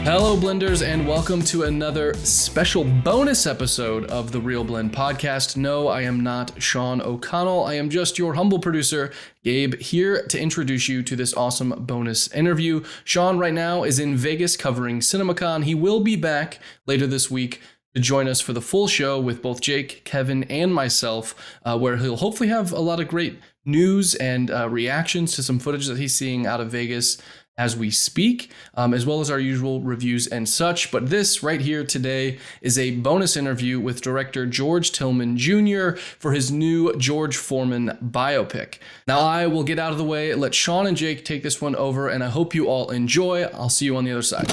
Hello, Blenders, and welcome to another special bonus episode of the ReelBlend podcast. No, I am not Sean O'Connell. I am just your humble producer, Gabe, here to introduce you to this awesome bonus interview. Sean right now is in Vegas covering CinemaCon. He will be back later this week to join us for the full show with both Jake, Kevin, and myself, where he'll hopefully have a lot of great news and reactions to some footage that he's seeing out of Vegas as we speak, as well as our usual reviews and such. But this right here today is a bonus interview with director George Tillman Jr. for his new George Foreman biopic. Now I will get out of the way, let Sean and Jake take this one over, and I hope you all enjoy. I'll see you on the other side.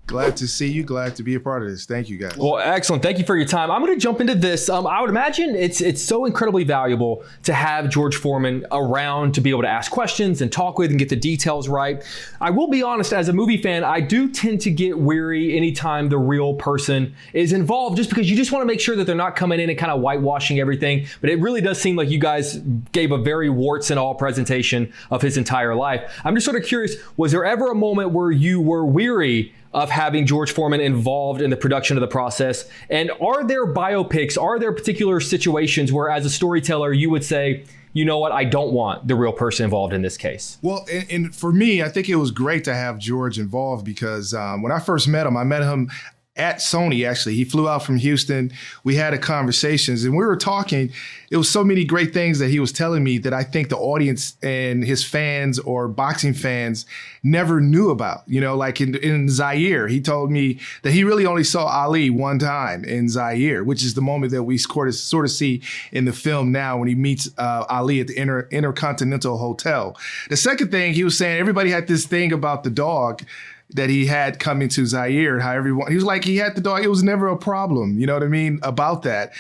Glad to see you. Glad to be a part of this. Thank you, guys. Well, excellent. Thank you for your time. I'm going to jump into this. I would imagine it's so incredibly valuable to have George Foreman around to be able to ask questions and talk with and get the details right. I will be honest, as a movie fan, I do tend to get weary anytime the real person is involved, just because you just want to make sure that they're not coming in and kind of whitewashing everything. But it really does seem like you guys gave a very warts and all presentation of his entire life. I'm just sort of curious, was there ever a moment where you were weary of having George Foreman involved in the production of the process? And are there biopics, are there particular situations where as a storyteller you would say, you know what, I don't want the real person involved in this case? Well, and for me, I think it was great to have George involved because when I first met him, I met him at Sony, actually. He flew out from Houston. We had a conversations and we were talking. It was so many great things that he was telling me that I think the audience and his fans or boxing fans never knew about. You know, like in Zaire, he told me that he really only saw Ali one time in Zaire, which is the moment that we sort of see in the film now when he meets Ali at the Intercontinental Hotel. The second thing he was saying, everybody had this thing about the dog that he had coming to Zaire, how everyone, he was like, he had the dog, it was never a problem, you know what I mean, about that.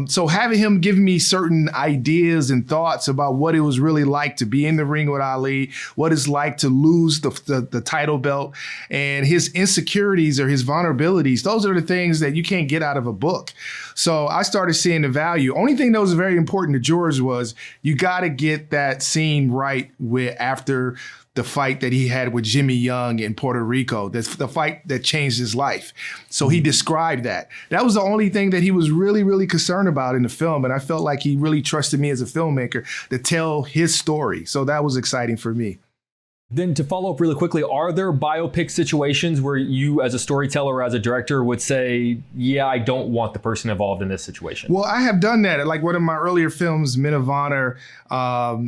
So having him give me certain ideas and thoughts about what it was really like to be in the ring with Ali, what it's like to lose the title belt, and his insecurities or his vulnerabilities, those are the things that you can't get out of a book. So I started seeing the value. Only thing that was very important to George was you got to get that scene right after the fight that he had with Jimmy Young in Puerto Rico, the fight that changed his life. So he described that. That was the only thing that he was really, really concerned about in the film. And I felt like he really trusted me as a filmmaker to tell his story. So that was exciting for me. Then to follow up really quickly, are there biopic situations where you as a storyteller or as a director would say, yeah, I don't want the person involved in this situation? Well, I have done that. Like one of my earlier films, Men of Honor, Carl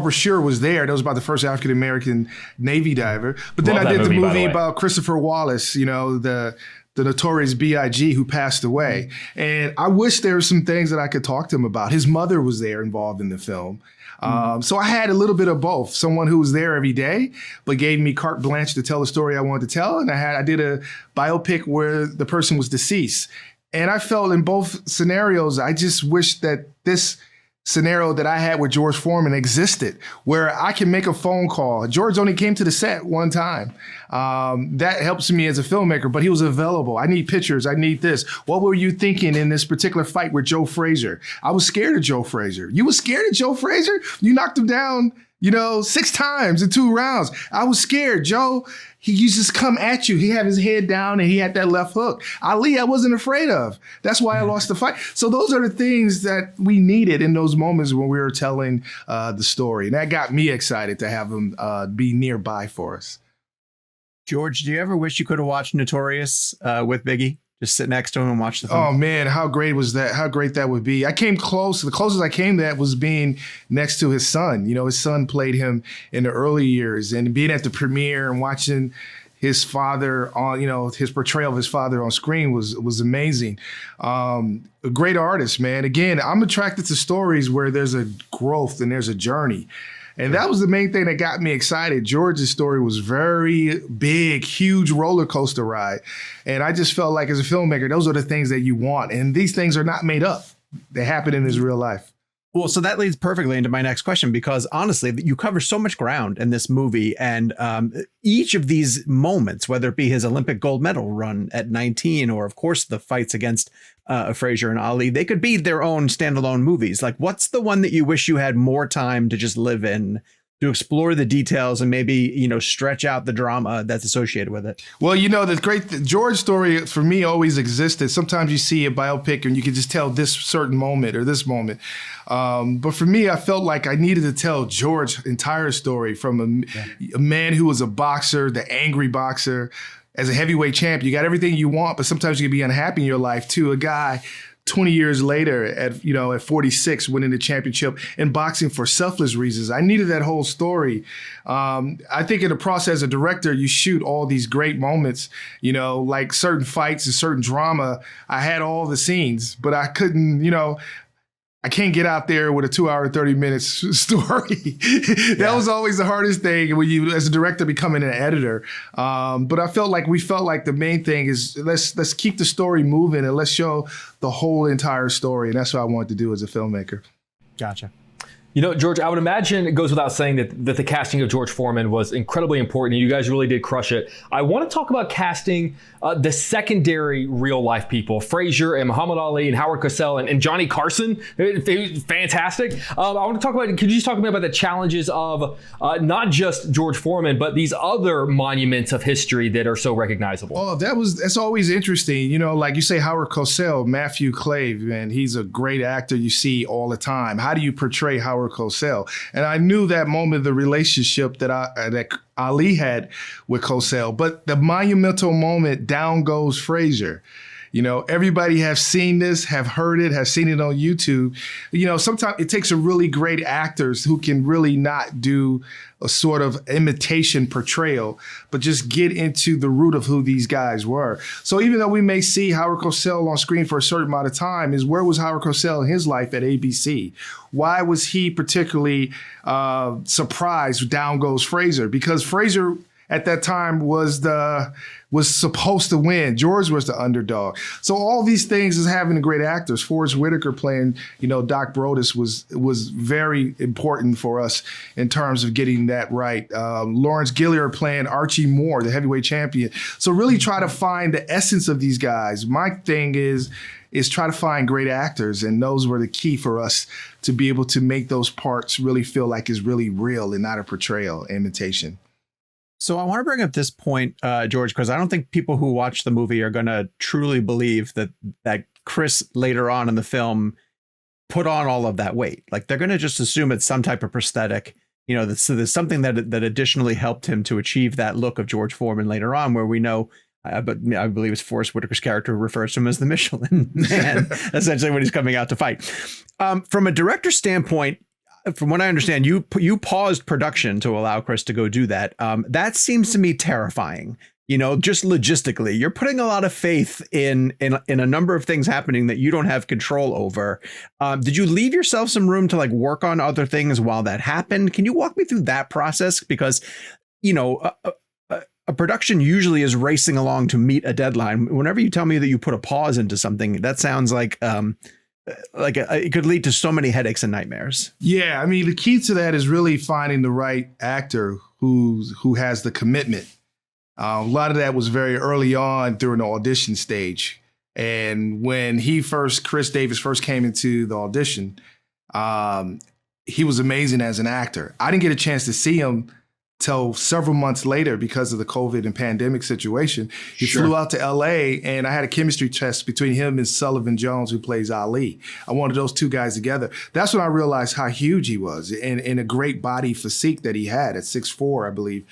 Brashear was there. That was about the first African-American Navy diver. But then I did the movie about Christopher Wallace, you know, the notorious B.I.G. who passed away. And I wish there were some things that I could talk to him about. His mother was there involved in the film. So I had a little bit of both. Someone who was there every day, but gave me carte blanche to tell the story I wanted to tell. And I did a biopic where the person was deceased. And I felt in both scenarios, I just wish that this scenario that I had with George Foreman existed, where I can make a phone call. George only came to the set one time. That helps me as a filmmaker, but he was available. I need pictures. I need this. What were you thinking in this particular fight with Joe Frazier? I was scared of Joe Frazier. You were scared of Joe Frazier? You knocked him down, 6 times in 2 rounds. I was scared. Joe, he used to just come at you. He had his head down and he had that left hook. Ali, I wasn't afraid of. That's why I lost the fight. So those are the things that we needed in those moments when we were telling the story. And that got me excited to have him be nearby for us. George, do you ever wish you could have watched Notorious with Biggie? Just sit next to him and watch the film. Oh man, how great was that? How great that would be. I came close. The closest I came to that was being next to his son. His son played him in the early years, and being at the premiere and watching his father on, his portrayal of his father on screen was amazing. A great artist, man. Again, I'm attracted to stories where there's a growth and there's a journey. And that was the main thing that got me excited. George's story was very big, huge roller coaster ride. And I just felt like as a filmmaker, those are the things that you want. And these things are not made up. They happen in his real life. Well, so that leads perfectly into my next question, because honestly, you cover so much ground in this movie, and each of these moments, whether it be his Olympic gold medal run at 19, or of course the fights against Frazier and Ali, they could be their own standalone movies. Like, what's the one that you wish you had more time to just live in to explore the details and maybe, stretch out the drama that's associated with it. Well, the George story for me always existed. Sometimes you see a biopic and you can just tell this certain moment or this moment. But for me, I felt like I needed to tell George's entire story from a man who was a boxer, the angry boxer. As a heavyweight champ, you got everything you want, but sometimes you can be unhappy in your life too. A guy 20 years later at 46 winning the championship and boxing for selfless reasons. I needed that whole story. I think in the process as a director, you shoot all these great moments, like certain fights and certain drama. I had all the scenes, but I couldn't, I can't get out there with a 2 hour, 30 minutes story. That was always the hardest thing when you, as a director, becoming an editor. But we felt like the main thing is let's keep the story moving and let's show the whole entire story. And that's what I wanted to do as a filmmaker. Gotcha. George, I would imagine it goes without saying that the casting of George Foreman was incredibly important, and you guys really did crush it. I want to talk about casting the secondary real-life people, Frazier and Muhammad Ali and Howard Cosell and Johnny Carson. Fantastic. I want to talk about, could you just talk to me about the challenges of not just George Foreman, but these other monuments of history that are so recognizable? Oh, that's always interesting. Like you say, Howard Cosell, Matthew Clave, man, he's a great actor you see all the time. How do you portray Howard Cosell? And I knew that moment, the relationship that Ali had with Cosell, but the monumental moment, down goes Frazier. Everybody have seen this, have heard it, have seen it on YouTube. Sometimes it takes a really great actors who can really not do a sort of imitation portrayal, but just get into the root of who these guys were. So even though we may see Howard Cosell on screen for a certain amount of time, where was Howard Cosell in his life at ABC? Why was he particularly surprised down goes Frazier? Because Frazier at that time was supposed to win. George was the underdog. So all these things is having great actors. Forrest Whitaker playing, Doc Brodus was very important for us in terms of getting that right. Lawrence Gilliard playing Archie Moore, the heavyweight champion. So really try to find the essence of these guys. My thing is try to find great actors, and those were the key for us to be able to make those parts really feel like it's really real and not a portrayal, imitation. So I want to bring up this point, George, because I don't think people who watch the movie are going to truly believe that Chris later on in the film put on all of that weight. Like they're going to just assume it's some type of prosthetic, so there's something that additionally helped him to achieve that look of George Foreman later on, where we know, but I believe it's Forrest Whitaker's character refers to him as the Michelin Man, essentially when he's coming out to fight. From a director standpoint, from what I understand, you paused production to allow Chris to go do that. That seems to me terrifying. Just logistically, you're putting a lot of faith in a number of things happening that you don't have control over. Did you leave yourself some room to work on other things while that happened? Can you walk me through that process? Because, a production usually is racing along to meet a deadline. Whenever you tell me that you put a pause into something, that sounds like it could lead to so many headaches and nightmares. Yeah, the key to that is really finding the right actor who has the commitment. A lot of that was very early on during the audition stage. And when Chris Davis first came into the audition, he was amazing as an actor. I didn't get a chance to see him till several months later because of the COVID and pandemic situation. He flew out to LA, and I had a chemistry test between him and Sullivan Jones, who plays Ali. I wanted those two guys together. That's when I realized how huge he was and a great body physique that he had at 6'4", I believe,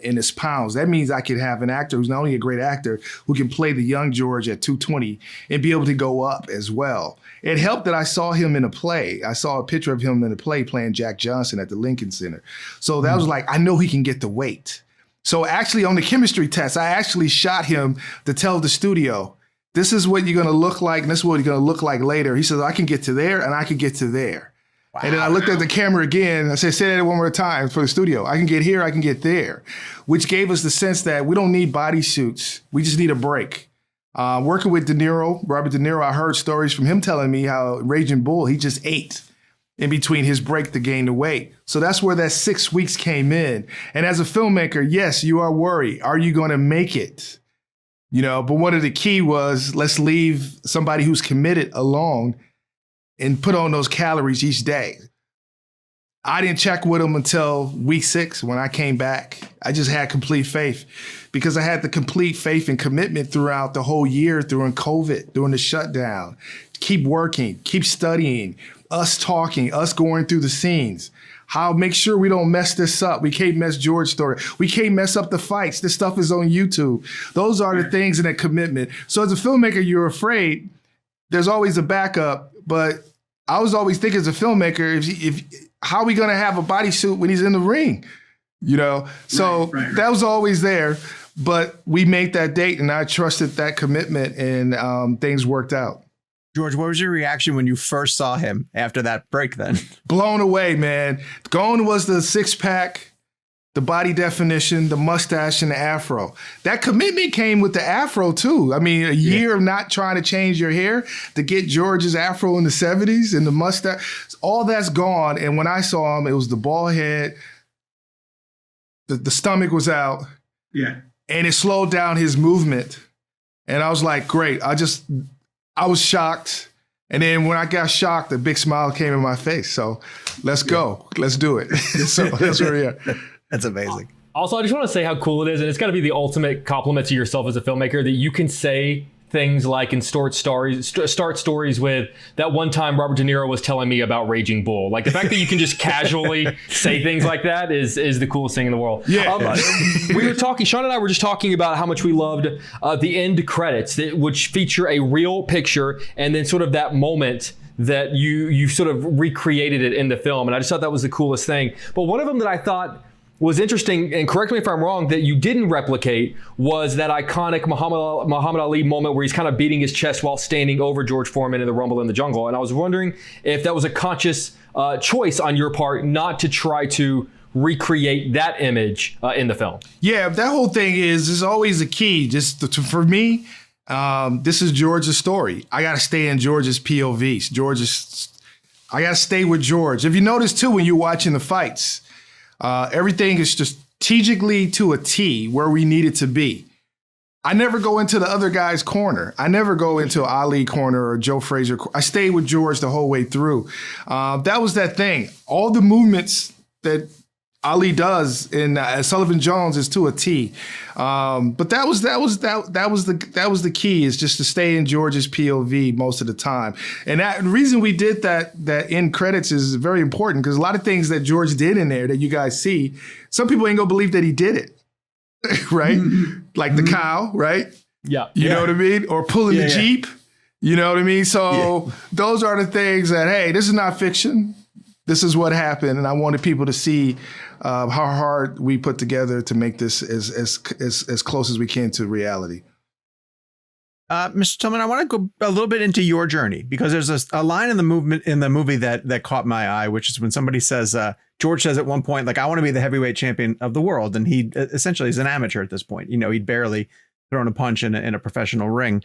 in his pounds. That means I could have an actor who's not only a great actor, who can play the young George at 220 and be able to go up as well. It helped that I saw him in a play. I saw a picture of him in a play playing Jack Johnson at the Lincoln Center. So that was like, I know he can get the weight. So actually on the chemistry test, I actually shot him to tell the studio, this is what you're going to look like, and this is what you're going to look like later. He says, I can get to there, and I can get to there. Wow. And then I looked at the camera again. I said, say that one more time for the studio. I can get here, I can get there, which gave us the sense that we don't need bodysuits. We just need a break. Working with Robert De Niro, I heard stories from him telling me how Raging Bull, he just ate in between his break to gain the weight. So that's where that 6 weeks came in. And as a filmmaker, yes, you are worried. Are you going to make it? But one of the key was, let's leave somebody who's committed alone and put on those calories each day. I didn't check with him until week 6 when I came back. I just had complete faith because I had the complete faith and commitment throughout the whole year, during COVID, during the shutdown. Keep working, keep studying, us talking, us going through the scenes. How make sure we don't mess this up. We can't mess George's story. We can't mess up the fights. This stuff is on YouTube. Those are the things in that commitment. So as a filmmaker, you're afraid. There's always a backup, but I was always thinking as a filmmaker, if how are we going to have a bodysuit when he's in the ring? You know, so that was always there. But we made that date, and I trusted that commitment, and things worked out. George, what was your reaction when you first saw him after that break then? Blown away, man. Gone was the 6-pack, the body definition, the mustache, and the afro. That commitment came with the afro, too. I mean, a year of not trying to change your hair to get George's afro in the 70s and the mustache. All that's gone. And when I saw him, it was the bald head. The stomach was out. Yeah. And it slowed down his movement. And I was like, great. I was shocked. And then when I got shocked, a big smile came in my face. So let's go. Let's do it. So that's where we are. That's amazing. Also, I just want to say how cool it is, and it's got to be the ultimate compliment to yourself as a filmmaker that you can say things like and start stories with that one time Robert De Niro was telling me about Raging Bull. Like the fact that you can just casually say things like that is the coolest thing in the world. Yeah. We were talking, Sean and I were just talking about how much we loved the end credits, which feature a real picture and then sort of that moment that you sort of recreated it in the film. And I just thought that was the coolest thing. But one of them that I thought was interesting, and correct me if I'm wrong, that you didn't replicate was that iconic Muhammad Ali moment where he's kind of beating his chest while standing over George Foreman in the Rumble in the Jungle. And I was wondering if that was a conscious choice on your part not to try to recreate that image in the film. Yeah, that whole thing is always a key. For me, this is George's story. I got to stay in George's POV. I got to stay with George. If you notice, too, when you're watching the fights, everything is strategically to a T where we need it to be. I never go into the other guy's corner. I never go into Ali corner or Joe Frazier. I stay with George the whole way through. That was that thing. All the movements that Ali does in Sullivan Jones is to a T. But that was the key, is just to stay in George's POV most of the time. And the reason we did that end credits is very important, because a lot of things that George did in there that you guys see, some people ain't gonna believe that he did it, right? Like the cow, right? Yeah. You know what I mean? Or pulling the Jeep. You know what I mean? So those are the things that, hey, this is not fiction. This is what happened, and I wanted people to see how hard we put together to make this as close as we can to reality. Mr. Tillman, I want to go a little bit into your journey, because there's a line in the movie that caught my eye, which is when somebody says, George says at one point, like, I want to be the heavyweight champion of the world, and he essentially is an amateur at this point. You know, he'd barely thrown a punch in a professional ring.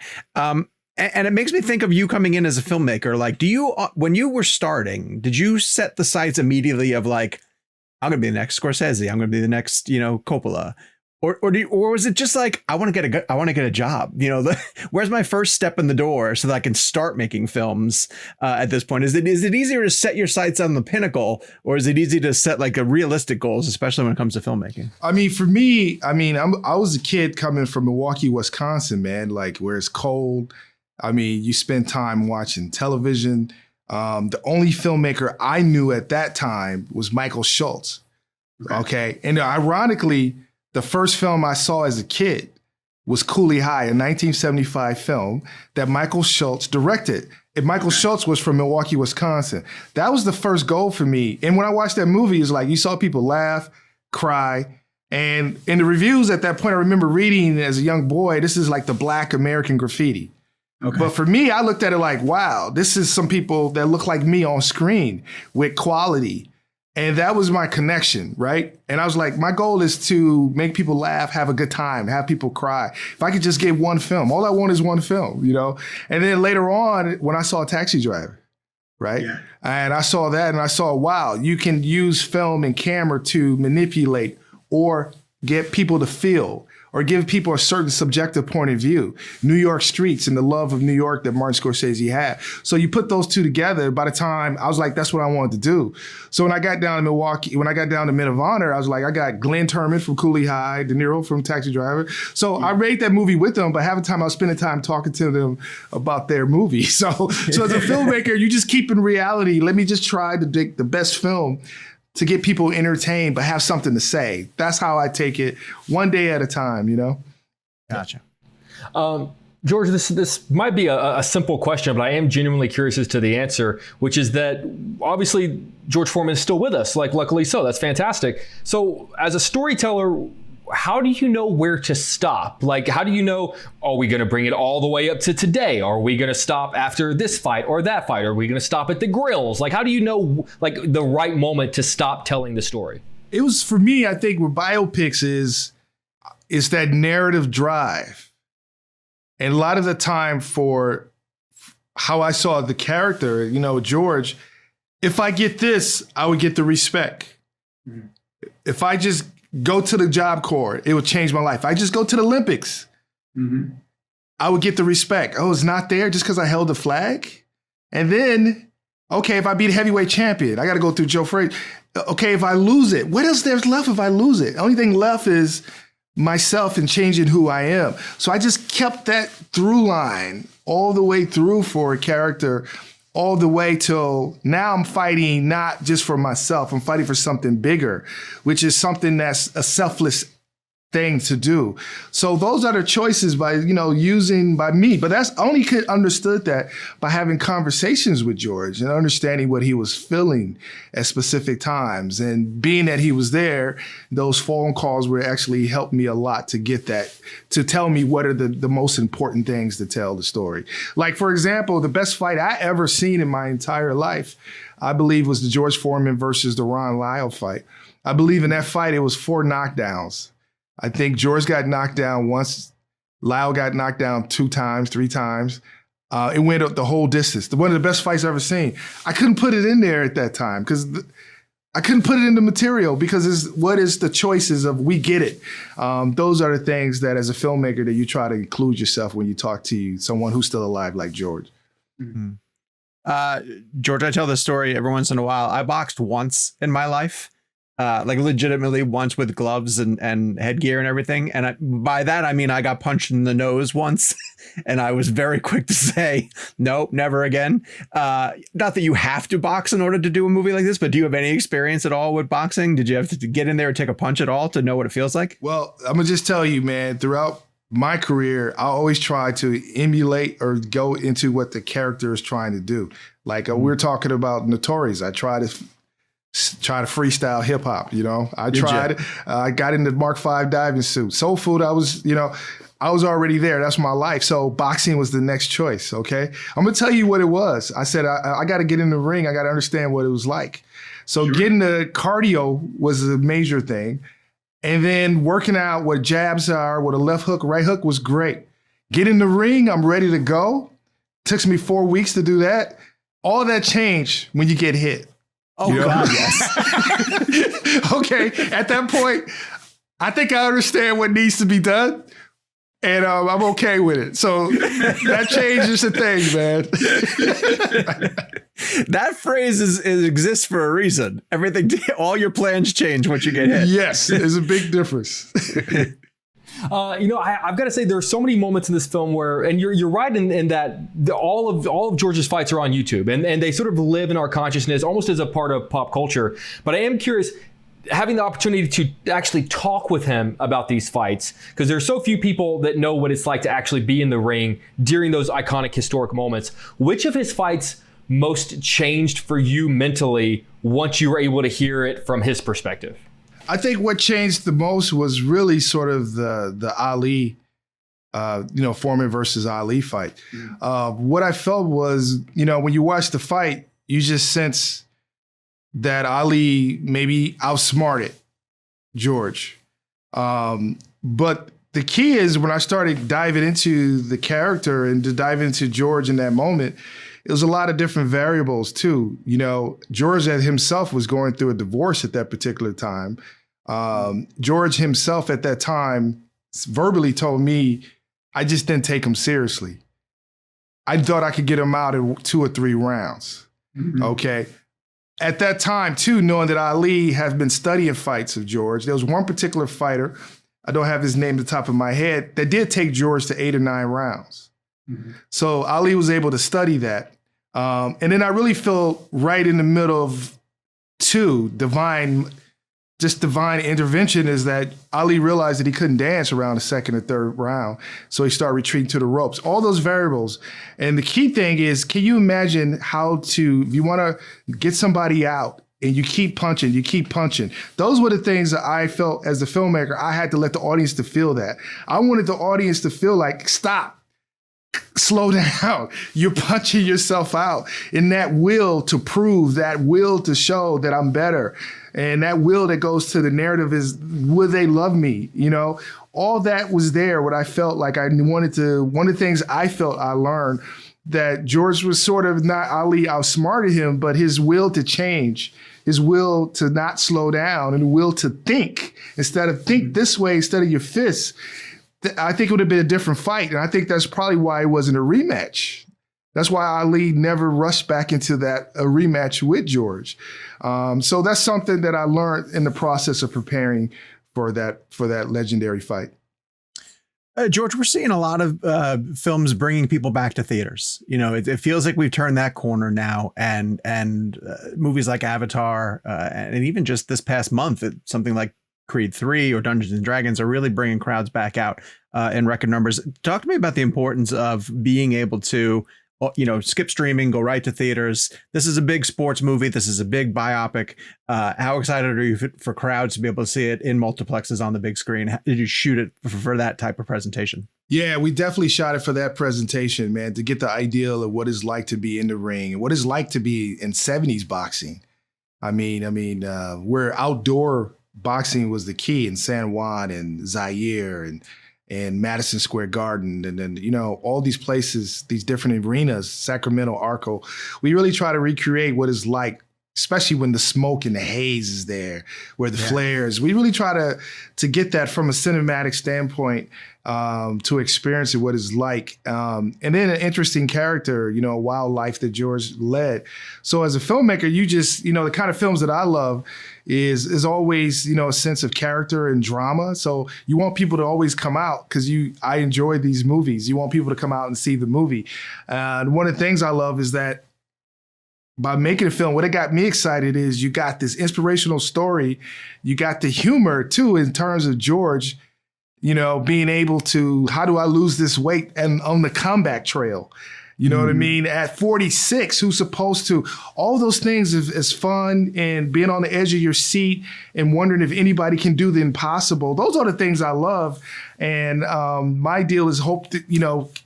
And it makes me think of you coming in as a filmmaker. Like, when you were starting, did you set the sights immediately of like, I'm going to be the next Scorsese, I'm going to be the next, Coppola, or was it just like, I want to get a job, where's my first step in the door so that I can start making films at this point? Is it easier to set your sights on the pinnacle, or is it easy to set like a realistic goals, especially when it comes to filmmaking? I mean, for me, I was a kid coming from Milwaukee, Wisconsin, man, like where it's cold. I mean, you spend time watching television. The only filmmaker I knew at that time was Michael Schultz. Okay. And ironically, the first film I saw as a kid was Cooley High, a 1975 film that Michael Schultz directed. And Michael Schultz was from Milwaukee, Wisconsin. That was the first goal for me. And when I watched that movie, it's like you saw people laugh, cry. And in the reviews at that point, I remember reading as a young boy, this is like the Black American graffiti. Okay. But for me, I looked at it like, wow, this is some people that look like me on screen with quality. And that was my connection, right? And I was like, my goal is to make people laugh, have a good time, have people cry. If I could just get one film, all I want is one film, And then later on, when I saw Taxi Driver, right? Yeah. And I saw that and I saw, wow, you can use film and camera to manipulate or get people to feel or give people a certain subjective point of view. New York streets and the love of New York that Martin Scorsese had. So you put those two together, by the time I was like, that's what I wanted to do. So when I got down to Milwaukee, when I got down to Men of Honor, I was like, I got Glenn Turman from Cooley High, De Niro from Taxi Driver. So I made that movie with them, but half the time I was spending time talking to them about their movie. So as a filmmaker, you just keep in reality, let me just try to make the best film to get people entertained, but have something to say. That's how I take it, one day at a time, you know? Gotcha. George, this might be a simple question, but I am genuinely curious as to the answer, which is that obviously George Foreman is still with us, like luckily so. That's fantastic. So as a storyteller, how do you know where to stop? Like, how do you know, are we going to bring it all the way up to today? Are we going to stop after this fight or that fight? Are we going to stop at the grills? Like, how do you know, like, the right moment to stop telling the story? It was, for me, I think with biopics is that narrative drive. And a lot of the time for how I saw the character, you know, George, if I get this, I would get the respect. Mm-hmm. If I just go to the Job Corps, it would change my life. I just go to the Olympics, mm-hmm. I would get the respect. Oh, it's not there just because I held the flag? And then, okay, if I beat a heavyweight champion, I got to go through Joe Frazier. Okay, if I lose it, what else there's left if I lose it? The only thing left is myself and changing who I am. So I just kept that through line all the way through for a character, all the way till now I'm fighting not just for myself, I'm fighting for something bigger, which is something that's a selfless thing to do. So those are the choices by me. But that's only could understood that by having conversations with George and understanding what he was feeling at specific times. And being that he was there, those phone calls were actually helped me a lot to get that, to tell me what are the most important things to tell the story. Like, for example, the best fight I ever seen in my entire life, I believe, was the George Foreman versus the Ron Lyle fight. I believe in that fight, it was 4 knockdowns. I think George got knocked down once. Lyle got knocked down 2 times, 3 times. It went up the whole distance. One of the best fights I've ever seen. I couldn't put it in there at that time because I couldn't put it in the material because what is the choices of we get it. Those are the things that as a filmmaker that you try to include yourself when you talk to someone who's still alive like George. Mm-hmm. George, I tell this story every once in a while. I boxed once in my life. Like legitimately once with gloves and headgear and everything. And by that, I mean, I got punched in the nose once and I was very quick to say, nope, never again. Not that you have to box in order to do a movie like this, but do you have any experience at all with boxing? Did you have to get in there and take a punch at all to know what it feels like? Well, I'm gonna just tell you, man, throughout my career, I always try to emulate or go into what the character is trying to do. Like we're talking about Notorious. I try to freestyle hip hop, you know. I got in the Mark V diving suit. Soul Food, I was already there. That's my life. So boxing was the next choice, okay? I'm gonna tell you what it was. I said, I gotta get in the ring. I gotta understand what it was like. So getting the cardio was a major thing. And then working out what jabs are, what a left hook, right hook was great. Get in the ring, I'm ready to go. Took me 4 weeks to do that. All that changed when you get hit. Oh, God, yes. Okay, at that point, I think I understand what needs to be done, and I'm okay with it. So that changes the thing, man. That phrase exists for a reason. Everything, all your plans change once you get hit. Yes, there's a big difference. I've got to say there are so many moments in this film where, and you're right in that all of George's fights are on YouTube and they sort of live in our consciousness almost as a part of pop culture. But I am curious, having the opportunity to actually talk with him about these fights, because there's so few people that know what it's like to actually be in the ring during those iconic historic moments. Which of his fights most changed for you mentally once you were able to hear it from his perspective? I think what changed the most was really sort of the Ali, Foreman versus Ali fight. What I felt was, when you watch the fight, you just sense that Ali maybe outsmarted George. But the key is when I started diving into the character and to dive into George in that moment, it was a lot of different variables too. George himself was going through a divorce at that particular time. George himself at that time verbally told me I just didn't take him seriously. I thought I could get him out in 2 or 3 rounds. Mm-hmm. Okay. At that time, too, knowing that Ali had been studying fights of George, there was one particular fighter, I don't have his name at the top of my head, that did take George to 8 or 9 rounds. Mm-hmm. So Ali was able to study that. And then I really feel right in the middle of divine intervention is that Ali realized that he couldn't dance around the 2nd or 3rd round. So he started retreating to the ropes, all those variables. And the key thing is, can you imagine if you want to get somebody out and you keep punching. Those were the things that I felt as the filmmaker, I had to let the audience to feel that. I wanted the audience to feel like, stop. Slow down. You're punching yourself out. And that will to prove, that will to show that I'm better. And that will that goes to the narrative is, will they love me? You know, all that was there. What I felt like one of the things I felt I learned that George was sort of not Ali outsmarted him, but his will to change, his will to not slow down, and the will to think instead of think this way instead of your fists. I think it would have been a different fight. And I think that's probably why it wasn't a rematch. That's why Ali never rushed back into a rematch with George. So that's something that I learned in the process of preparing for that legendary fight. George, we're seeing a lot of films bringing people back to theaters. You know, it feels like we've turned that corner now, and movies like Avatar and even just this past month, something like Creed 3 or Dungeons and Dragons are really bringing crowds back out in record numbers. Talk to me about the importance of being able to, skip streaming, go right to theaters. This is a big sports movie. This is a big biopic. How excited are you for crowds to be able to see it in multiplexes on the big screen? How did you shoot it for that type of presentation? Yeah, we definitely shot it for that presentation, man, to get the ideal of what it's like to be in the ring and what it's like to be in 70s boxing. I mean, where outdoor boxing was the key in San Juan and Zaire and Madison Square Garden. And then, all these places, these different arenas, Sacramento, Arco, we really try to recreate what it's like, especially when the smoke and the haze is there, where the flares, we really try to get that from a cinematic standpoint, to experience it, what it's like. And then an interesting character, wildlife that George led. So as a filmmaker, you just, the kind of films that I love is always, a sense of character and drama. So you want people to always come out because I enjoy these movies. You want people to come out and see the movie. And one of the things I love is that by making a film, what it got me excited is you got this inspirational story. You got the humor too, in terms of George, being able to, how do I lose this weight and on the comeback trail? You know what I mean? At 46, who's supposed to, all those things is fun, and being on the edge of your seat and wondering if anybody can do the impossible. Those are the things I love. And my deal is hope that,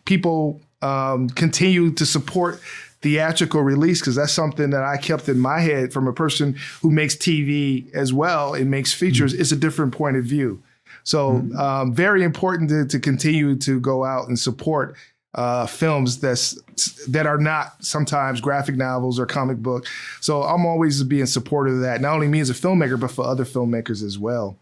people continue to support theatrical release, because that's something that I kept in my head from a person who makes TV as well and makes features. It's a different point of view. So very important to continue to go out and support films that are not sometimes graphic novels or comic book. So I'm always being supportive of that, not only me as a filmmaker, but for other filmmakers as well.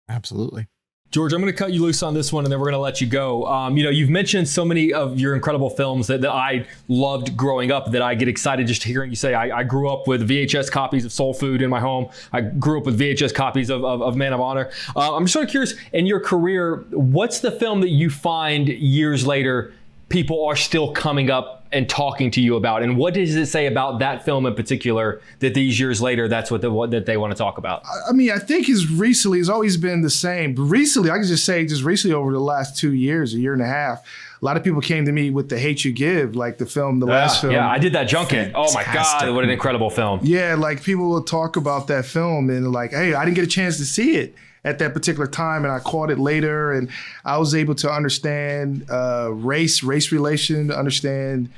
Absolutely. George, I'm going to cut you loose on this one, and then we're going to let you go. You've mentioned so many of your incredible films that I loved growing up that I get excited just hearing you say. I grew up with VHS copies of Soul Food in my home. I grew up with VHS copies of Man of Honor. I'm just sort of curious, in your career, what's the film that you find years later people are still coming up and talking to you about? And what does it say about that film in particular that these years later, that's what that they want to talk about? I mean, I think it's always been the same. But recently, I can just say recently over the last 2 years, a year and a half, a lot of people came to me with The Hate U Give, like the last film. Yeah, I did that junket. Oh my God, what an incredible film. Yeah, like people will talk about that film and like, hey, I didn't get a chance to see it at that particular time, and I caught it later, and I was able to understand race relation, understand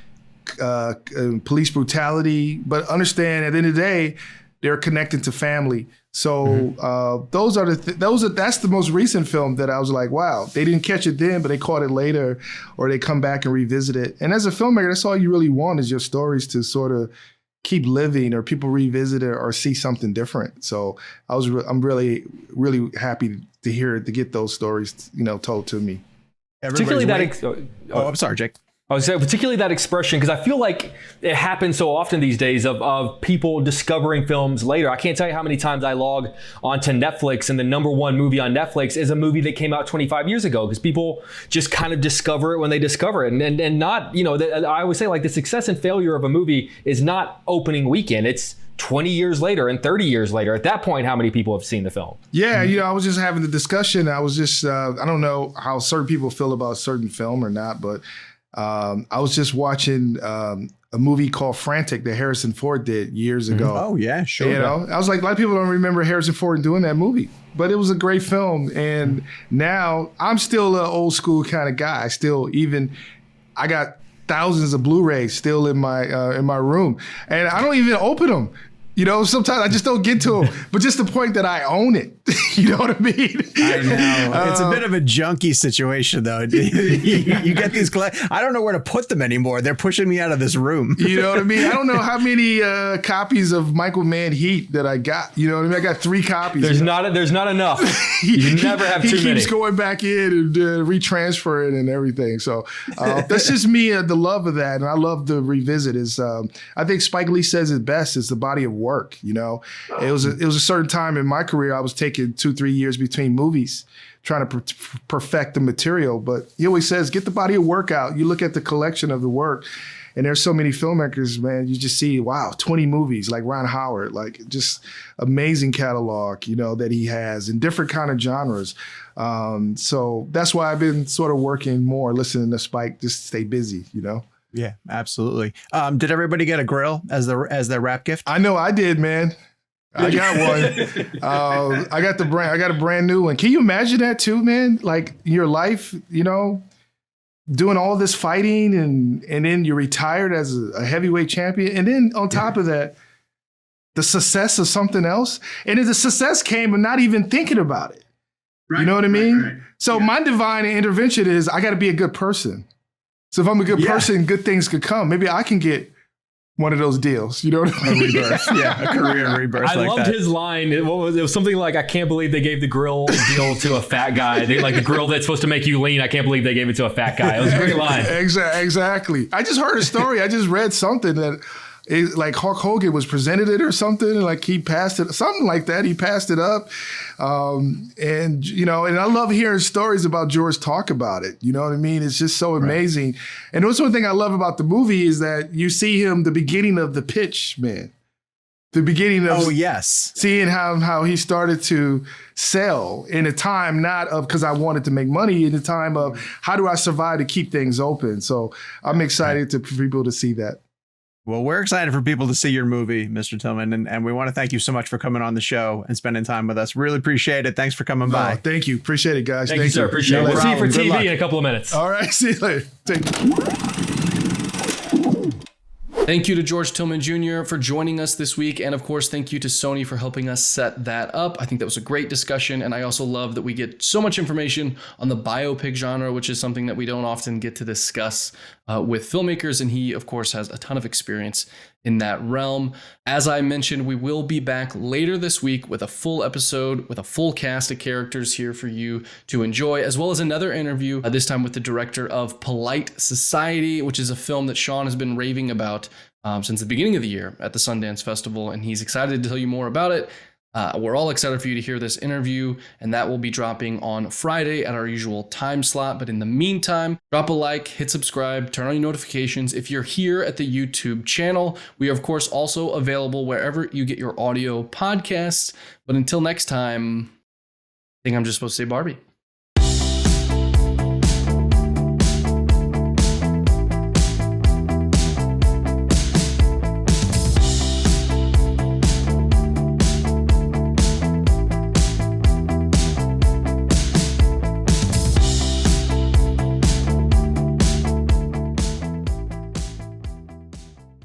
police brutality, but understand at the end of the day, they're connected to family. So that's the most recent film that I was like, wow, they didn't catch it then, but they caught it later, or they come back and revisit it. And as a filmmaker, that's all you really want is your stories to sort of keep living, or people revisit it or see something different. So I'm really, really happy to get those stories, told to me. Particularly I'm sorry, Jake. I was saying, particularly that expression, because I feel like it happens so often these days of people discovering films later. I can't tell you how many times I log onto Netflix and the number one movie on Netflix is a movie that came out 25 years ago, because people just kind of discover it when they discover it. And not, I always say, like, the success and failure of a movie is not opening weekend. It's 20 years later and 30 years later. At that point, how many people have seen the film? Yeah, I was just having the discussion. I was just, I don't know how certain people feel about a certain film or not, but I was just watching a movie called Frantic that Harrison Ford did years ago. Oh, yeah, sure. I was like, a lot of people don't remember Harrison Ford doing that movie, but it was a great film. And now I'm still an old school kind of guy. I got thousands of Blu-rays still in my room, and I don't even open them. Sometimes I just don't get to them, but just the point that I own it. You know what I mean? I know. It's a bit of a junky situation, though. You get these, I don't know where to put them anymore. They're pushing me out of this room. You know what I mean? I don't know how many copies of Michael Mann Heat that I got. You know what I mean? I got 3 copies. There's not enough. You never have too many. He keeps going back in and retransfer it and everything. So that's just me, the love of that. And I love the revisit. I think Spike Lee says it best. It's the body of work. It was a certain time in my career I was taking 2-3 years between movies trying to perfect the material, but he always says get the body of work out. You look at the collection of the work, and there's so many filmmakers, man, you just see, wow, 20 movies, like Ron Howard, like just amazing catalog, that he has in different kind of genres. So that's why I've been sort of working more, listening to Spike, just to stay busy, Yeah, absolutely. Did everybody get a grill as their wrap gift? I know I did, man. I got one. I got a brand new one. Can you imagine that too, man? Like your life, doing all this fighting and then you're retired as a heavyweight champion. And then on top of that, the success of something else. And the success came of not even thinking about it. Right, you know what I mean? Right. So my divine intervention is I got to be a good person. So if I'm a good person, good things could come. Maybe I can get one of those deals, what I mean? A career rebirth. I loved his line. It was something like, I can't believe they gave the grill deal to a fat guy. Like the grill that's supposed to make you lean. I can't believe they gave it to a fat guy. It was a great line. Exactly. I just heard a story. I just read something that like Hulk Hogan was presented it or something, and like he passed it, something like that. He passed it up. And I love hearing stories about George talk about it. You know what I mean? It's just so amazing. Right. And that's one thing I love about the movie is that you see him, the beginning of the pitch, man. The beginning of seeing how he started to sell in a time not of because I wanted to make money, in a time of how do I survive to keep things open. So I'm excited for people to see that. Well, we're excited for people to see your movie, Mr. Tillman, and we want to thank you so much for coming on the show and spending time with us. Really appreciate it. Thanks for coming by. Thank you. Appreciate it, guys. Thank you, sir. Appreciate it. We'll see you for TV in a couple of minutes. All right. See you later. Take care. Thank you to George Tillman Jr. for joining us this week. And of course, thank you to Sony for helping us set that up. I think that was a great discussion. And I also love that we get so much information on the biopic genre, which is something that we don't often get to discuss with filmmakers. And he, of course, has a ton of experience in that realm. As I mentioned, we will be back later this week with a full episode with a full cast of characters here for you to enjoy, as well as another interview, this time with the director of Polite Society, which is a film that Sean has been raving about since the beginning of the year at the Sundance Festival, and he's excited to tell you more about it. We're all excited for you to hear this interview, and that will be dropping on Friday at our usual time slot. But in the meantime, drop a like, hit subscribe, turn on your notifications. If you're here at the YouTube channel, we are, of course, also available wherever you get your audio podcasts. But until next time, I think I'm just supposed to say Barbie.